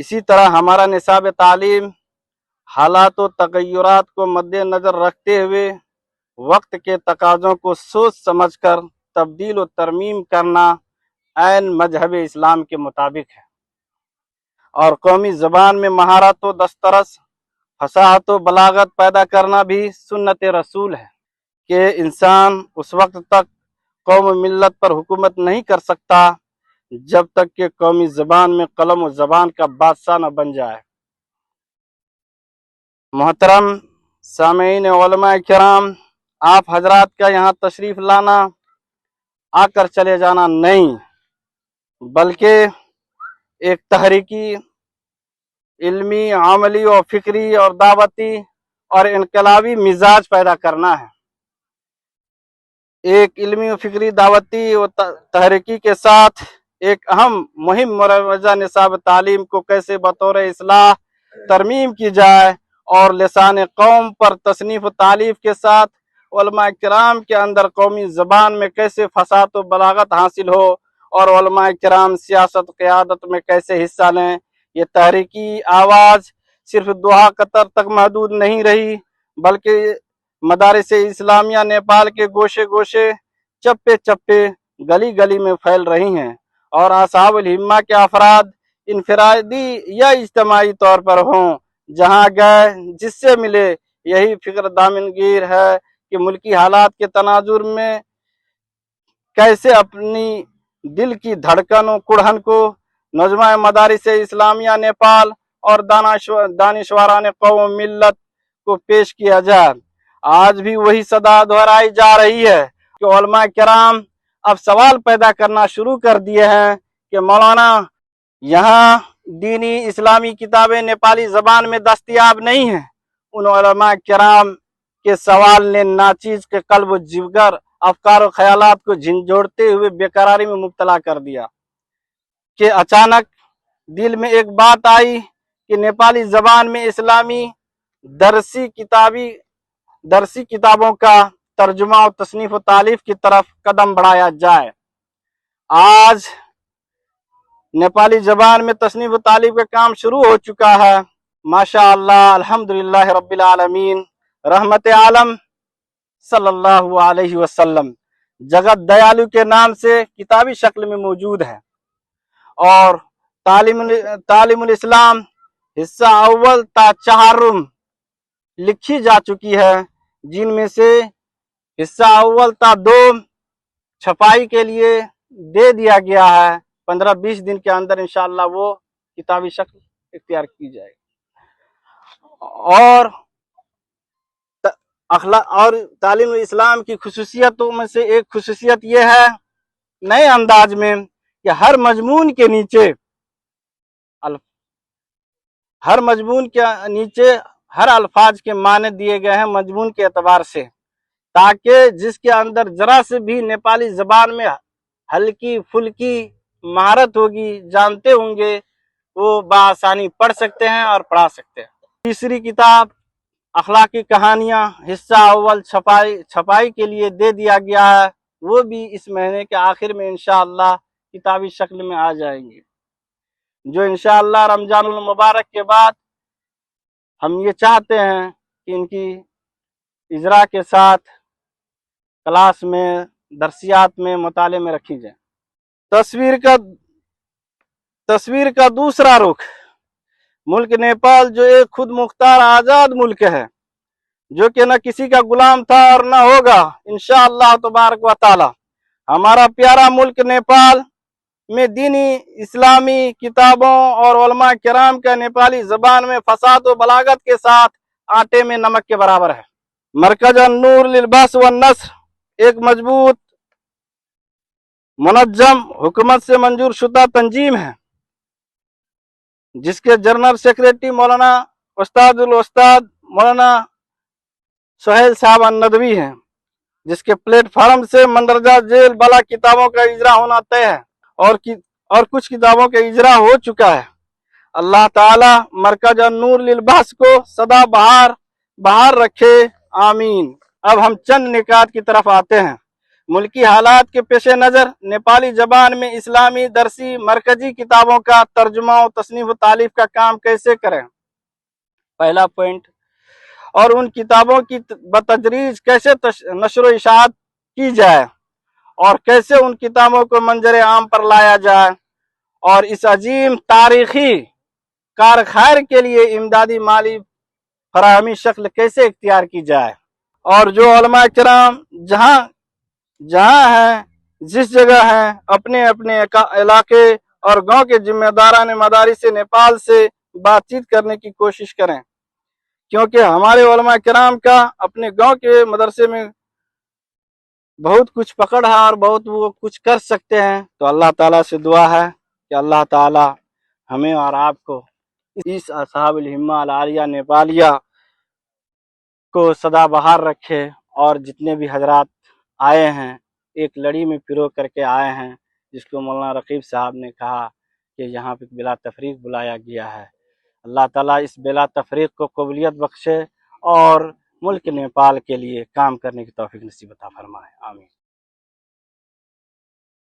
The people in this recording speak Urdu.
اسی طرح ہمارا نصاب تعلیم حالات و تغیرات کو مد نظر رکھتے ہوئے وقت کے تقاضوں کو سوچ سمجھ کر تبدیل و ترمیم کرنا عین مذہب اسلام کے مطابق ہے، اور قومی زبان میں مہارت و دسترس، فصاحت و بلاغت پیدا کرنا بھی سنت رسول ہے کہ انسان اس وقت تک قوم و ملت پر حکومت نہیں کر سکتا جب تک کہ قومی زبان میں قلم و زبان کا بادشاہ نہ بن جائے۔ محترم سامعین علماء کرام، آپ حضرات کا یہاں تشریف لانا آ کر چلے جانا نہیں، بلکہ ایک تحریکی، علمی، عملی اور فکری اور دعوتی اور انقلابی مزاج پیدا کرنا ہے۔ ایک علمی و فکری، دعوتی و تحریکی کے ساتھ ایک اہم مہم مروجہ نصاب تعلیم کو کیسے بطور اصلاح ترمیم کی جائے اور لسان قوم پر تصنیف و تالیف کے ساتھ علماء کرام کے اندر قومی زبان میں کیسے فصاحت و بلاغت حاصل ہو اور علماء کرام سیاست قیادت میں کیسے حصہ لیں، یہ تحریکی آواز صرف دوحہ قطر تک محدود نہیں رہی، بلکہ مدارس اسلامیہ نیپال کے گوشے گوشے، چپے چپے، گلی گلی میں پھیل رہی ہیں، اور اصحاب الہمہ کے افراد انفرادی یا اجتماعی طور پر ہوں، جہاں گئے جس سے ملے یہی فکر دامنگیر ہے کہ ملکی حالات کے تناظر میں کیسے اپنی دل کی دھڑکن و کڑہن کو نظمہ مدارس اسلامیہ نیپال اور دانشوران قوم ملت کو پیش کیا جائے۔ آج بھی وہی صدا دہرائی جا رہی ہے کہ علماء کرام اب سوال پیدا کرنا شروع کر دیے ہیں کہ مولانا، یہاں دینی اسلامی کتابیں نیپالی زبان میں دستیاب نہیں ہیں۔ ان علماء کرام کے سوال نے ناچیز کے قلب و جگر، افکار و خیالات کو جھنجھوڑتے ہوئے بیقراری میں مبتلا کر دیا کہ اچانک دل میں ایک بات آئی کہ نیپالی زبان میں اسلامی درسی کتابوں کا ترجمہ و تصنیف و تالیف کی طرف قدم بڑھایا جائے۔ آج نیپالی زبان میں تصنیف و تالیف کا کام شروع ہو چکا ہے، ماشاء اللہ، الحمدللہ رب العالمین۔ رحمت عالم صلی اللہ علیہ وسلم جگت دیالو کے نام سے کتابی شکل میں موجود ہے، اور تعلیم الاسلام حصہ اول تا چہارم لکھی جا چکی ہے، جن میں سے حصہ اول تا دوم چھپائی کے لیے دے دیا گیا ہے۔ 15-20 دن کے اندر انشاءاللہ وہ کتابی شکل اختیار کی جائے گی۔ اور تعلیم اسلام کی خصوصیتوں میں سے ایک خصوصیت یہ ہے نئے انداز میں کہ ہر مضمون کے نیچے ہر الفاظ کے معنی دیے گئے ہیں مضمون کے اعتبار سے، تاکہ جس کے اندر ذرا سے بھی نیپالی زبان میں ہلکی پھلکی مہارت ہوگی، جانتے ہوں گے، وہ بآسانی پڑھ سکتے ہیں اور پڑھا سکتے ہیں۔ تیسری کتاب اخلاقی کہانیاں حصہ اول چھپائی کے لیے دے دیا گیا ہے، وہ بھی اس مہینے کے آخر میں انشاءاللہ کتابی شکل میں آ جائیں گی، جو انشاءاللہ رمضان المبارک کے بعد ہم یہ چاہتے ہیں کہ ان کی اجرا کے ساتھ کلاس میں، درسیات میں، مطالعے میں رکھی جائیں۔ تصویر کا دوسرا رخ، ملک نیپال جو ایک خود مختار آزاد ملک ہے، جو کہ نہ کسی کا غلام تھا اور نہ ہوگا انشاءاللہ تبارک و تعالی۔ ہمارا پیارا ملک نیپال میں دینی اسلامی کتابوں اور علماء کرام کا نیپالی زبان میں فصاحت و بلاغت کے ساتھ آٹے میں نمک کے برابر ہے۔ مرکز النور للبحث والنشر ایک مضبوط، منظم، حکومت سے منظور شدہ تنظیم ہے، جس کے جنرل سیکریٹری مولانا استاد مولانا سہیل صاحب الندوی ہیں، جس کے پلیٹ فارم سے مندرجہ ذیل بالا کتابوں کا اجرا ہونا طے ہے، اور کچھ کتابوں کا اجرا ہو چکا ہے۔ اللہ تعالی مرکز النور للبحث کو سدا بہار رکھے، آمین۔ اب ہم چند نکات کی طرف آتے ہیں۔ ملکی حالات کے پیش نظر نیپالی زبان میں اسلامی درسی مرکزی کتابوں کا ترجمہ و تصنیف و تالیف کا کام کیسے کریں؟ پہلا پوائنٹ، اور ان کتابوں کی بتدریج کیسے نشر و اشاعت کی جائے اور کیسے ان کتابوں کو منظر عام پر لایا جائے اور اس عظیم تاریخی کار خیر کے لیے امدادی مالی فراہمی شکل کیسے اختیار کی جائے، اور جو علماء کرام جہاں ہیں، جس جگہ ہیں، اپنے اپنے علاقے اور گاؤں کے ذمہ داران مدارس نیپال سے بات چیت کرنے کی کوشش کریں، کیونکہ ہمارے علماء کرام کا اپنے گاؤں کے مدرسے میں بہت کچھ پکڑ ہے اور بہت وہ کچھ کر سکتے ہیں۔ تو اللہ تعالیٰ سے دعا ہے کہ اللہ تعالیٰ ہمیں اور آپ کو اس اصحاب الہمہ العالیہ نیپالیہ کو سدا بہار رکھے، اور جتنے بھی حضرات آئے ہیں ایک لڑی میں پیرو کر کے آئے ہیں، جس کو مولانا رقیب صاحب نے کہا کہ یہاں پہ بلا تفریق بلایا گیا ہے۔ اللہ تعالیٰ اس بلا تفریق کو قبولیت بخشے اور ملک نیپال کے لیے کام کرنے کی توفیق نصیب عطا فرمائے، آمین۔